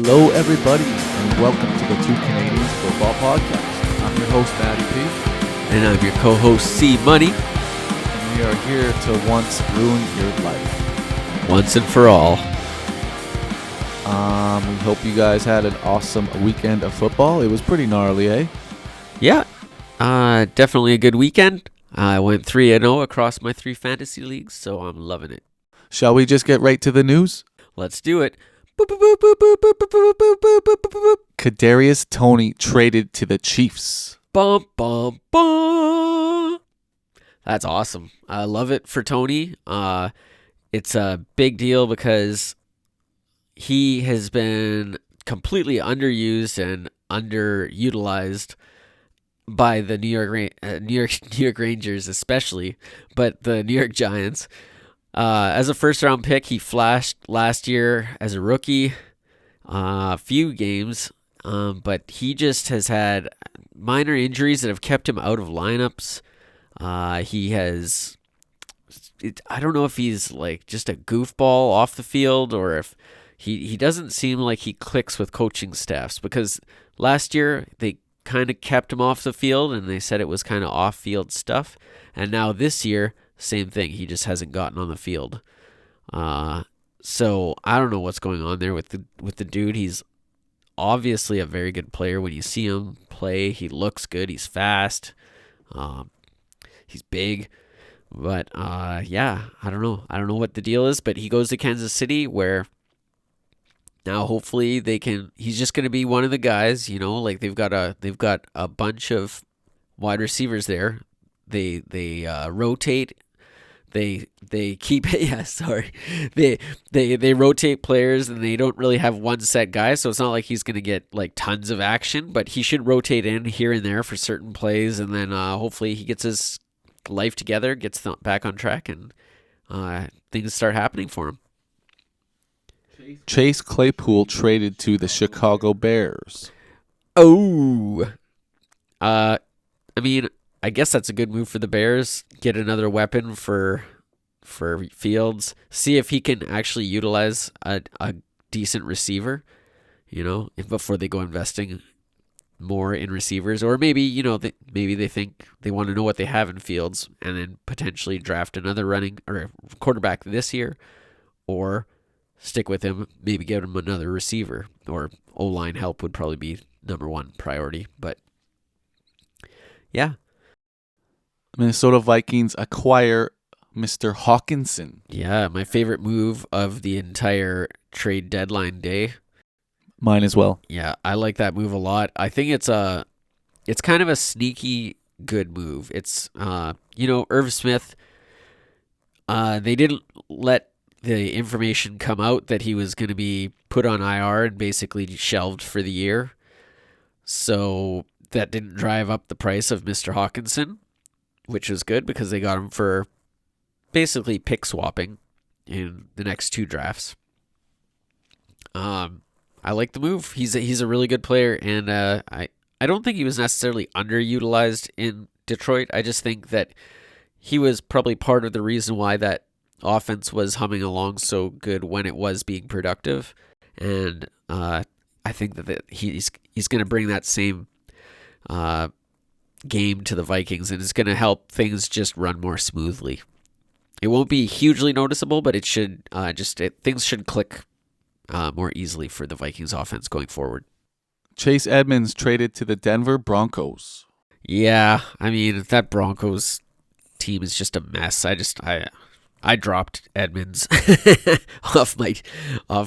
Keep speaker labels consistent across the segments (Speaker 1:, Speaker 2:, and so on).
Speaker 1: Hello, everybody, and welcome to the Two Canadians Football Podcast. I'm your host, Matty P.
Speaker 2: And I'm your co-host, C Money.
Speaker 1: And we are here to once ruin your life.
Speaker 2: Once and for all.
Speaker 1: We hope you guys had an awesome weekend of football. It was pretty gnarly, eh?
Speaker 2: Yeah, definitely a good weekend. I went 3-0 across my 3 fantasy leagues, so I'm loving it.
Speaker 1: Shall we just get right to the news?
Speaker 2: Let's do it.
Speaker 1: Kadarius Toney traded to the Chiefs.
Speaker 2: Bum, bum, bum. That's awesome. I love it for Tony. It's a big deal because he has been completely underused and underutilized by the New York Rangers especially, but the New York Giants. As a first-round pick, he flashed last year as a rookie, a few games, but he just has had minor injuries that have kept him out of lineups. I don't know if he's like just a goofball off the field or if he doesn't seem like he clicks with coaching staffs, because last year they kind of kept him off the field and they said it was kind of off-field stuff, and now this year, same thing. He just hasn't gotten on the field. So I don't know what's going on there with the dude. He's obviously a very good player. When you see him play, he looks good. He's fast. He's big. But yeah, I don't know. I don't know what the deal is. But he goes to Kansas City, where now hopefully he's just going to be one of the guys. You know, like they've got a bunch of wide receivers there. They rotate. They keep they rotate players, and they don't really have one set guy, so it's not like he's going to get like tons of action, but he should rotate in here and there for certain plays, and then hopefully he gets his life together, gets back on track, and things start happening for him.
Speaker 1: Chase Claypool traded to the Chicago Bears.
Speaker 2: Oh, I mean, I guess that's a good move for the Bears. Get another weapon for Fields. See if he can actually utilize a decent receiver, you know, before they go investing more in receivers. Or maybe, you know, maybe they think they want to know what they have in Fields and then potentially draft another running or quarterback this year, or stick with him, maybe get him another receiver, or O-line help would probably be number one priority. But yeah.
Speaker 1: Minnesota Vikings acquire Mr. Hawkinson.
Speaker 2: Yeah, my favorite move of the entire trade deadline day.
Speaker 1: Mine as well.
Speaker 2: Yeah, I like that move a lot. I think it's kind of a sneaky good move. It's Irv Smith, they didn't let the information come out that he was going to be put on IR and basically shelved for the year. So that didn't drive up the price of Mr. Hawkinson, which was good because they got him for basically pick swapping in the next 2 drafts. I like the move. He's a really good player, and I don't think he was necessarily underutilized in Detroit. I just think that he was probably part of the reason why that offense was humming along so good when it was being productive, and I think that he's going to bring that same game to the Vikings, and it's going to help things just run more smoothly. It won't be hugely noticeable, but it should things should click more easily for the Vikings offense going forward.
Speaker 1: Chase Edmonds traded to the Denver Broncos.
Speaker 2: Yeah, I mean, that Broncos team is just a mess. I dropped Edmonds off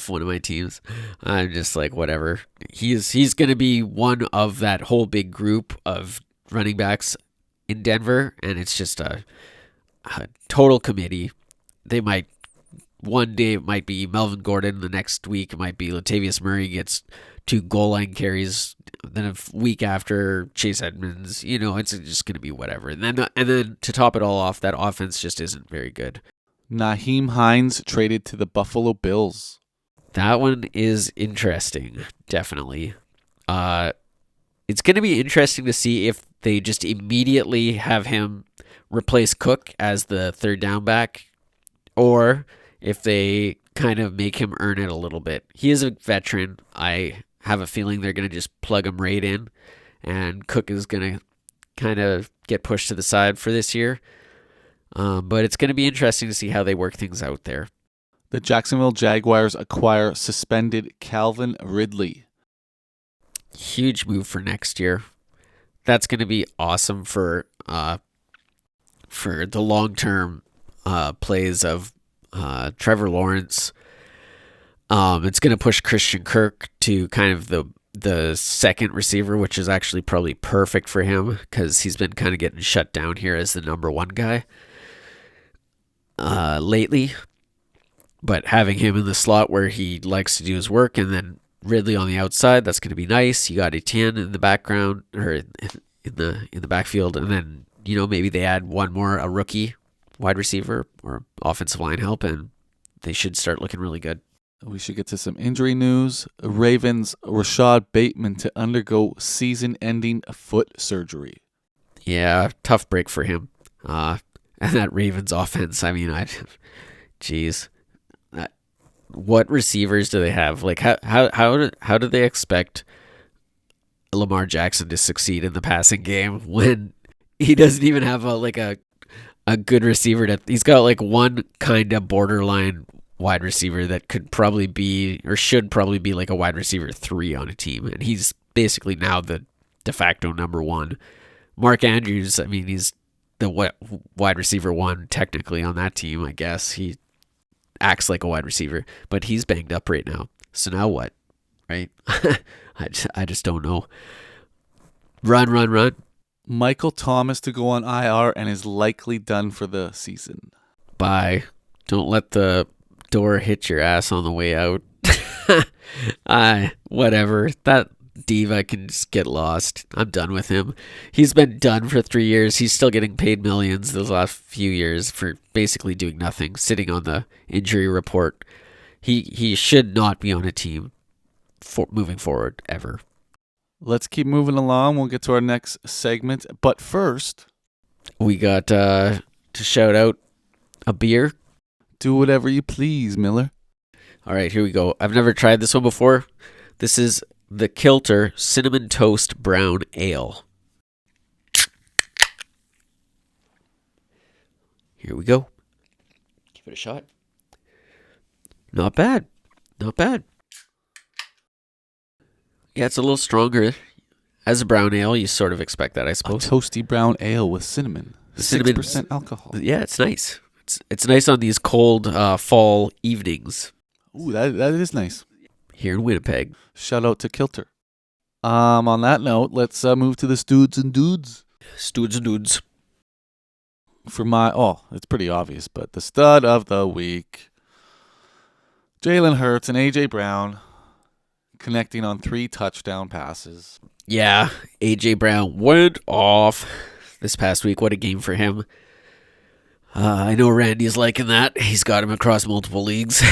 Speaker 2: one of my teams. I'm just like, whatever. He's going to be one of that whole big group of running backs in Denver, and it's just a total committee. One day it might be Melvin Gordon, the next week it might be Latavius Murray gets 2 goal line carries, then a week after Chase Edmonds. You know, it's just going to be whatever. And then to top it all off, that offense just isn't very good.
Speaker 1: Nyheim Hines traded to the Buffalo Bills.
Speaker 2: That one is interesting, definitely. It's going to be interesting to see if they just immediately have him replace Cook as the third down back, or if they kind of make him earn it a little bit. He is a veteran. I have a feeling they're going to just plug him right in, and Cook is going to kind of get pushed to the side for this year. But it's going to be interesting to see how they work things out there.
Speaker 3: The Jacksonville Jaguars acquire suspended Calvin Ridley.
Speaker 2: Huge move for next year. That's going to be awesome for the long-term plays of Trevor Lawrence. It's going to push Christian Kirk to kind of the second receiver, which is actually probably perfect for him because he's been kind of getting shut down here as the number one guy lately. But having him in the slot where he likes to do his work, and then Ridley on the outside, that's going to be nice. You got Etienne in the background, or in the backfield, and then maybe they add one more, a rookie wide receiver or offensive line help, and they should start looking really good.
Speaker 3: We should get to some injury news. Ravens Rashad Bateman to undergo season-ending foot surgery.
Speaker 2: Yeah, tough break for him. And that Ravens offense, geez. What receivers do they have? Like, how do they expect Lamar Jackson to succeed in the passing game when he doesn't even have a good receiver? He's got like one kind of borderline wide receiver that could probably be, or should probably be, like a wide receiver 3 on a team, and he's basically now the de facto number 1. Mark Andrews, he's the wide receiver 1 technically on that team, I guess. He acts like a wide receiver, but he's banged up right now. So now what, right? I just don't know. Run.
Speaker 3: Michael Thomas to go on IR and is likely done for the season.
Speaker 2: Bye. Don't let the door hit your ass on the way out. Whatever. That diva can just get lost. I'm done with him. He's been done for 3 years. He's still getting paid millions those last few years for basically doing nothing, sitting on the injury report. He should not be on a team moving forward ever.
Speaker 3: Let's keep moving along. We'll get to our next segment. But first,
Speaker 2: we got to shout out a beer.
Speaker 3: Do whatever you please, Miller.
Speaker 2: All right, here we go. I've never tried this one before. This is the Kilter Cinnamon Toast Brown Ale. Here we go. Give it a shot. Not bad. Yeah, it's a little stronger. As a brown ale, you sort of expect that, I suppose.
Speaker 3: A toasty brown ale with cinnamon. 6% alcohol.
Speaker 2: Yeah, it's nice. It's nice on these cold fall evenings.
Speaker 3: Ooh, that is nice.
Speaker 2: Here in Winnipeg.
Speaker 3: Shout out to Kilter. On that note, let's move to the Stoods and Dudes.
Speaker 2: Stoods and Dudes.
Speaker 3: For it's pretty obvious, but the stud of the week, Jalen Hurts and A.J. Brown connecting on 3 touchdown passes.
Speaker 2: Yeah, A.J. Brown went off this past week. What a game for him. I know Randy's liking that. He's got him across multiple leagues.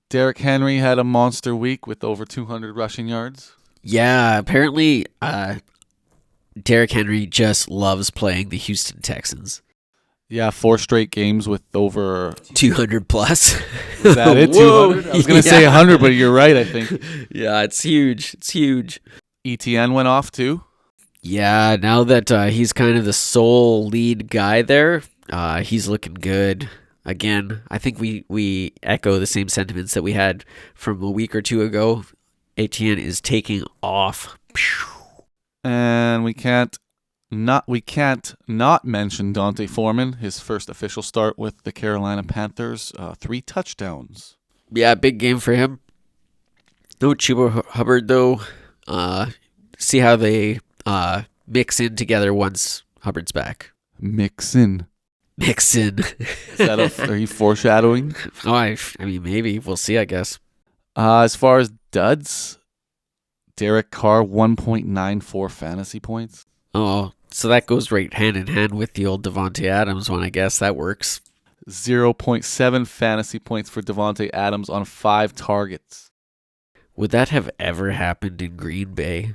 Speaker 3: Derrick Henry had a monster week with over 200 rushing yards.
Speaker 2: Yeah, apparently Derrick Henry just loves playing the Houston Texans.
Speaker 3: Yeah, 4 straight games with over
Speaker 2: 200 plus.
Speaker 3: Is that it? 200? I was going to say 100, but you're right, I think.
Speaker 2: Yeah, it's huge.
Speaker 3: ETN went off too.
Speaker 2: Yeah, now that he's kind of the sole lead guy there, he's looking good. Again, I think we echo the same sentiments that we had from a week or two ago. ETN is taking off.
Speaker 3: And we can't not mention Dante Foreman, his first official start with the Carolina Panthers, 3 touchdowns.
Speaker 2: Yeah, big game for him. No Chuba Hubbard, though. See how they mix in together once Hubbard's back.
Speaker 3: Mix in.
Speaker 2: Is
Speaker 3: Are you foreshadowing?
Speaker 2: Oh, I mean, maybe. We'll see, I guess.
Speaker 3: As far as duds, Derek Carr, 1.94 fantasy points.
Speaker 2: Oh, so that goes right hand in hand with the old Devontae Adams one, I guess. That works.
Speaker 3: 0.7 fantasy points for Devontae Adams on 5 targets.
Speaker 2: Would that have ever happened in Green Bay?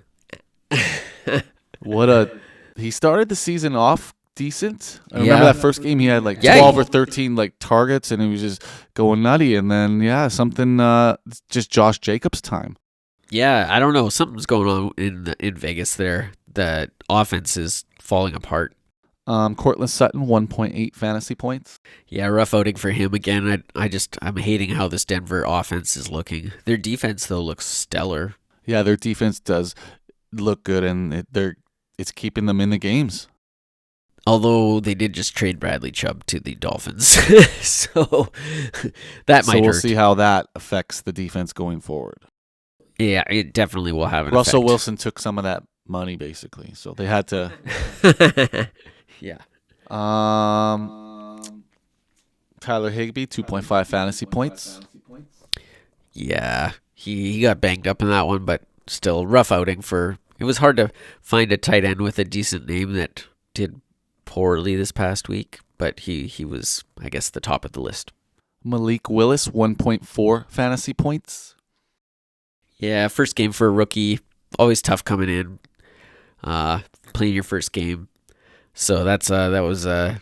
Speaker 3: He started the season off decent. I remember that first game he had like 12 or 13 like targets, and he was just going nutty. And then something just Josh Jacobs time.
Speaker 2: Yeah, I don't know. Something's going on in Vegas there. The offense is falling apart.
Speaker 3: Cortland Sutton, 1.8 fantasy points.
Speaker 2: Yeah, rough outing for him again. I'm hating how this Denver offense is looking. Their defense though looks stellar.
Speaker 3: Yeah, their defense does look good, and it's keeping them in the games.
Speaker 2: Although they did just trade Bradley Chubb to the Dolphins, so that might hurt. So
Speaker 3: we'll see how that affects the defense going forward.
Speaker 2: Yeah, it definitely will have an
Speaker 3: Russell
Speaker 2: effect.
Speaker 3: Wilson took some of that money, basically, so they had to.
Speaker 2: Yeah.
Speaker 3: Tyler Higbee, 2.5 fantasy points.
Speaker 2: Yeah, he got banged up in that one, but still rough outing for. It was hard to find a tight end with a decent name that did poorly this past week, but he was, I guess, the top of the list.
Speaker 3: Malik Willis, 1.4 fantasy points.
Speaker 2: Yeah, first game for a rookie, always tough coming in, playing your first game. So that was a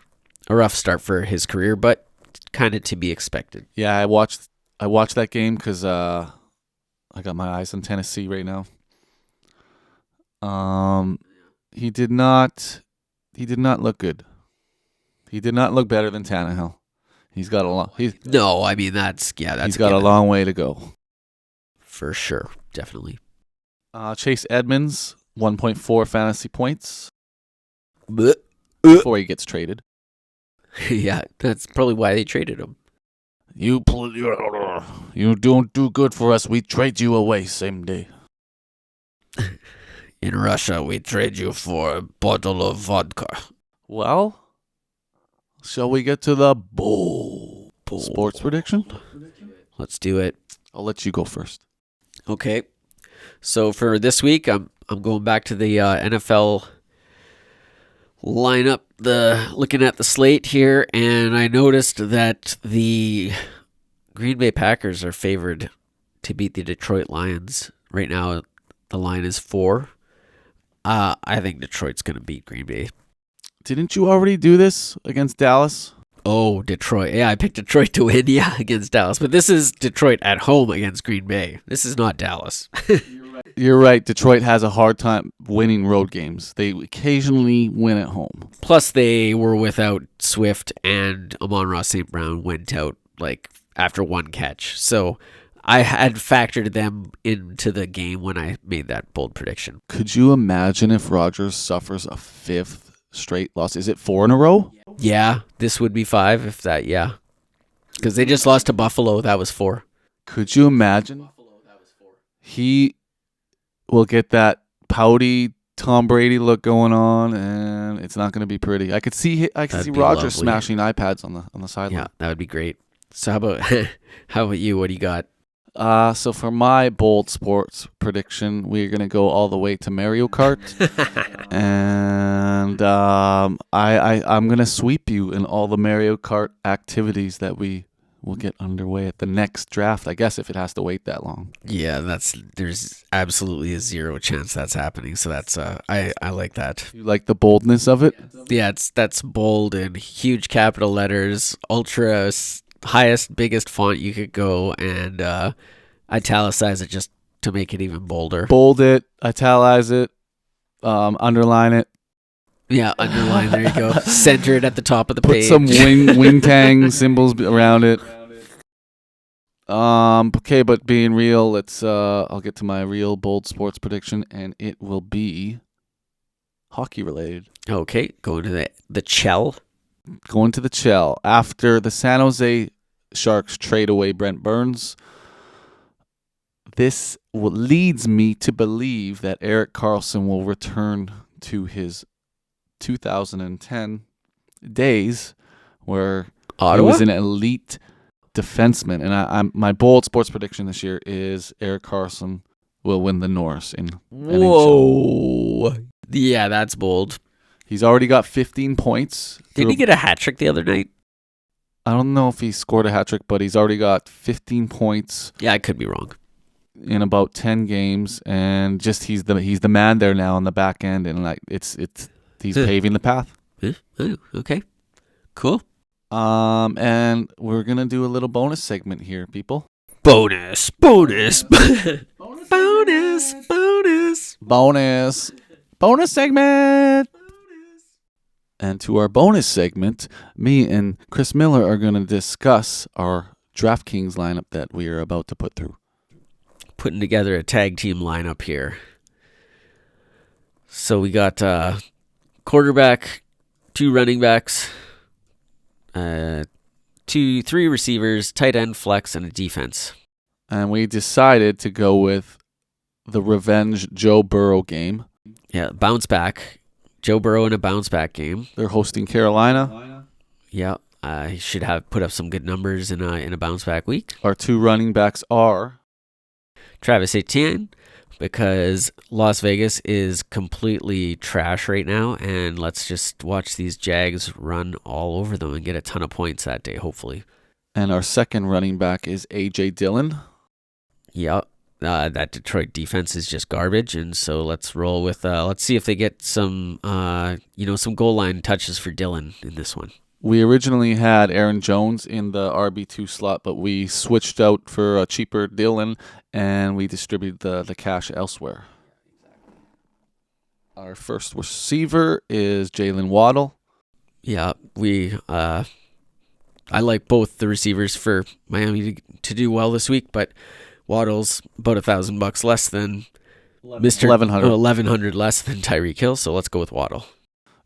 Speaker 2: rough start for his career, but kind of to be expected.
Speaker 3: Yeah, I watched that game because I got my eyes on Tennessee right now. He did not look good. He did not look better than Tannehill. He's got a long. He's got a long way to go.
Speaker 2: For sure, definitely.
Speaker 3: Chase Edmonds, 1.4 fantasy points before he gets traded.
Speaker 2: Yeah, that's probably why they traded him.
Speaker 3: You don't do good for us. We trade you away same day.
Speaker 2: In Russia, we trade you for a bottle of vodka.
Speaker 3: Well, shall we get to the bowl sports prediction?
Speaker 2: Let's do it.
Speaker 3: I'll let you go first.
Speaker 2: Okay. So for this week, I'm going back to the NFL lineup, looking at the slate here, and I noticed that the Green Bay Packers are favored to beat the Detroit Lions. Right now, the line is 4. I think Detroit's going to beat Green Bay.
Speaker 3: Didn't you already do this against Dallas?
Speaker 2: Oh, Detroit. Yeah, I picked Detroit to win, against Dallas. But this is Detroit at home against Green Bay. This is not Dallas.
Speaker 3: You're right. Detroit has a hard time winning road games. They occasionally win at home.
Speaker 2: Plus, they were without Swift, and Amon-Ra St. Brown went out after one catch. So I had factored them into the game when I made that bold prediction.
Speaker 3: Could you imagine if Rodgers suffers a 5th straight loss? Is it 4 in a row?
Speaker 2: Yeah, this would be 5 if that, yeah. Because they just lost to Buffalo. That was 4.
Speaker 3: Could you imagine? He will get that pouty Tom Brady look going on, and it's not going to be pretty. I could see Rodgers smashing iPads on the sideline.
Speaker 2: Yeah, that would be great. So how about you? What do you got?
Speaker 3: So for my bold sports prediction, we're going to go all the way to Mario Kart. And I'm going to sweep you in all the Mario Kart activities that we will get underway at the next draft, I guess, if it has to wait that long.
Speaker 2: Yeah, there's absolutely a 0 chance that's happening. So that's I like that.
Speaker 3: You like the boldness of it?
Speaker 2: Yeah, that's bold and huge capital letters, ultra highest, biggest font you could go, and italicize it just to make it even bolder.
Speaker 3: Bold it, italicize it, underline it.
Speaker 2: Yeah, underline. There you go. Center it at the top of the page.
Speaker 3: Put some wing tang symbols around it. Okay, but being real, let's. I'll get to my real bold sports prediction, and it will be hockey related.
Speaker 2: Okay, going to the Chell.
Speaker 3: Going to the Chell after the San Jose Sharks trade away Brent Burns. This leads me to believe that Erik Karlsson will return to his 2010 days, where
Speaker 2: Ottawa?
Speaker 3: He was an elite defenseman. And my bold sports prediction this year is Erik Karlsson will win the Norris in NHL.
Speaker 2: Whoa. Yeah, that's bold.
Speaker 3: He's already got 15 points.
Speaker 2: Didn't he get a hat trick the other night?
Speaker 3: I don't know if he scored a hat trick, but he's already got 15 points.
Speaker 2: Yeah, I could be wrong.
Speaker 3: In about 10 games, and just he's the man there now on the back end, and he's paving the path.
Speaker 2: Oh, okay. Cool.
Speaker 3: And we're going to do a little bonus segment here, people.
Speaker 2: Bonus. Bonus
Speaker 3: segment. And to our bonus segment, me and Chris Miller are going to discuss our DraftKings lineup that we are about to put through.
Speaker 2: Putting together a tag team lineup here. So we got quarterback, 2 running backs, 3 receivers, tight end, flex, and a defense.
Speaker 3: And we decided to go with the revenge Joe Burrow game.
Speaker 2: Yeah, bounce back. Joe Burrow in a bounce back game.
Speaker 3: They're hosting Carolina.
Speaker 2: Yeah, he should have put up some good numbers in a bounce back week.
Speaker 3: Our 2 running backs are
Speaker 2: Travis Etienne, because Las Vegas is completely trash right now, and let's just watch these Jags run all over them and get a ton of points that day, hopefully.
Speaker 3: And our second running back is A.J. Dillon.
Speaker 2: Yeah, that Detroit defense is just garbage, and so let's roll with. Let's see if they get some, some goal line touches for Dillon in this one.
Speaker 3: We originally had Aaron Jones in the RB2 slot, but we switched out for a cheaper Dillon, and we distributed the cash elsewhere. Our first receiver is Jalen Waddle.
Speaker 2: Yeah, I like both the receivers for Miami to do well this week, but Waddle's about $1,000 less than Mr. 1,100 less than Tyreek Hill, so let's go with Waddle.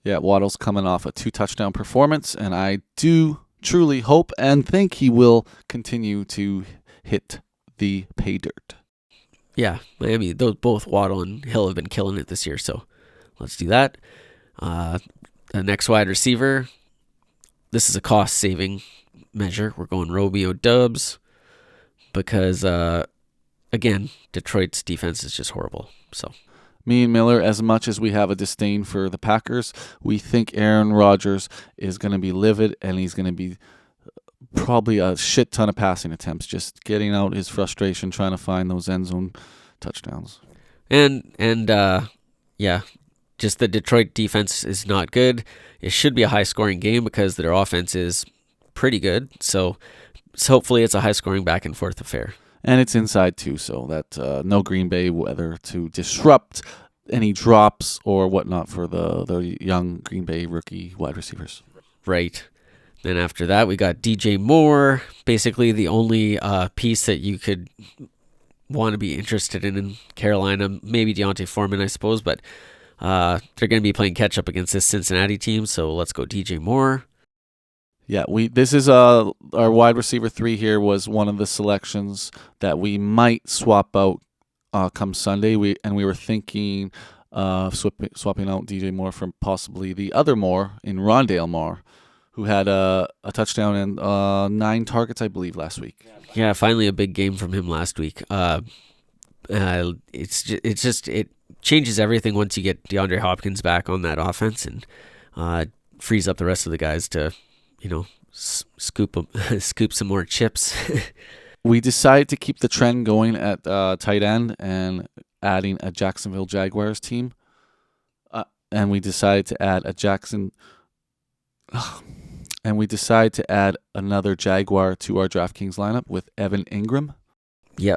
Speaker 3: Yeah, Waddle's coming off a 2-touchdown performance, and I do truly hope and think he will continue to hit the pay dirt.
Speaker 2: Yeah, Miami, both Waddle and Hill have been killing it this year, so let's do that. The next wide receiver, this is a cost-saving measure. We're going Romeo Doubs because, again, Detroit's defense is just horrible, so...
Speaker 3: Me and Miller, as much as we have a disdain for the Packers, we think Aaron Rodgers is going to be livid, and he's going to be probably a shit ton of passing attempts, just getting out his frustration, trying to find those end zone touchdowns.
Speaker 2: And just the Detroit defense is not good. It should be a high-scoring game because their offense is pretty good, so hopefully it's a high-scoring back-and-forth affair.
Speaker 3: And it's inside, too, so that no Green Bay weather to disrupt any drops or whatnot for the young Green Bay rookie wide receivers.
Speaker 2: Right. Then after that, we got DJ Moore, basically the only piece that you could want to be interested in Carolina. Maybe Deontay Foreman, I suppose, but they're going to be playing catch-up against this Cincinnati team, so let's go DJ Moore.
Speaker 3: Yeah, this is our wide receiver 3 here was one of the selections that we might swap out come Sunday. We were thinking of swapping out DJ Moore from possibly the other Moore in Rondale Moore, who had a touchdown and 9 targets, I believe, last week.
Speaker 2: Yeah, finally a big game from him last week. It changes everything once you get DeAndre Hopkins back on that offense and frees up the rest of the guys to, scoop some more chips.
Speaker 3: We decided to keep the trend going at tight end and adding a Jacksonville Jaguars team. And we decided to add another Jaguar to our DraftKings lineup with Evan Ingram.
Speaker 2: Yeah,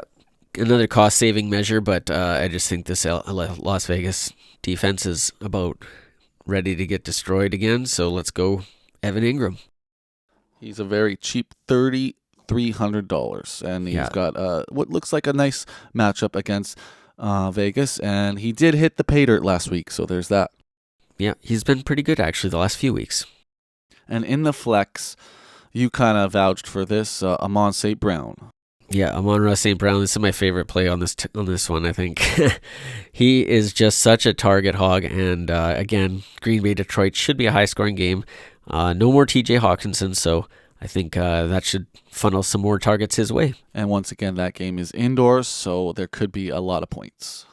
Speaker 2: another cost-saving measure, but I just think this Las Vegas defense is about ready to get destroyed again, so let's go Evan Ingram.
Speaker 3: He's a very cheap $3,300, and he's got what looks like a nice matchup against Vegas, and he did hit the pay dirt last week, so there's that.
Speaker 2: Yeah, he's been pretty good actually the last few weeks.
Speaker 3: And in the flex, you kind of vouched for this, Amon St. Brown.
Speaker 2: Yeah, Amon-Ra St. Brown, this is my favorite play on this one, I think. He is just such a target hog, and again, Green Bay Detroit should be a high-scoring game. No more TJ Hawkinson, so I think that should funnel some more targets his way.
Speaker 3: And once again, that game is indoors, so there could be a lot of points.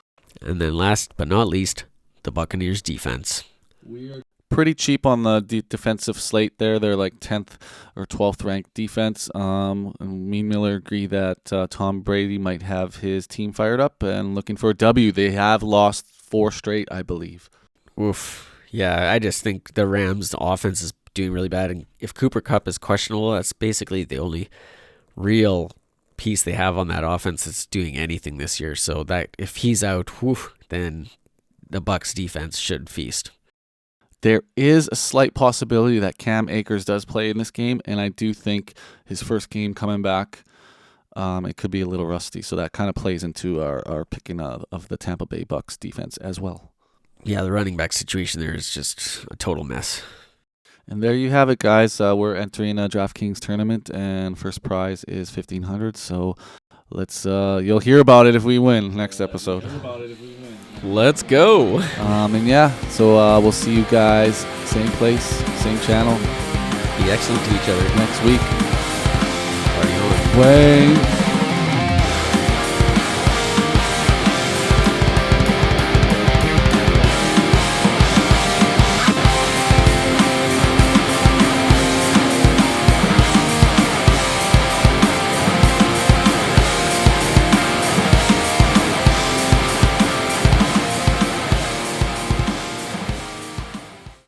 Speaker 2: And then last but not least, the Buccaneers defense.
Speaker 3: We are pretty cheap on the defensive slate there. They're like 10th or 12th ranked defense. And me and Miller agree that Tom Brady might have his team fired up and looking for a W. They have lost 4 straight, I believe.
Speaker 2: Oof. Yeah, I just think the Rams' offense is doing really bad. And if Cooper Kupp is questionable, that's basically the only real piece they have on that offense that's doing anything this year. So that if he's out, then the Bucs defense should feast.
Speaker 3: There is a slight possibility that Cam Akers does play in this game, and I do think his first game coming back, it could be a little rusty. So that kind of plays into our picking of the Tampa Bay Bucs defense as well.
Speaker 2: Yeah, the running back situation there is just a total mess.
Speaker 3: And there you have it, guys. We're entering a DraftKings tournament, and first prize is $1,500. So let's you'll hear about it if we win next episode.
Speaker 2: Let's go.
Speaker 3: And yeah, so we'll see you guys same place, same channel
Speaker 2: Be excellent to each other.
Speaker 3: next week.
Speaker 2: Party on.
Speaker 3: Wayne.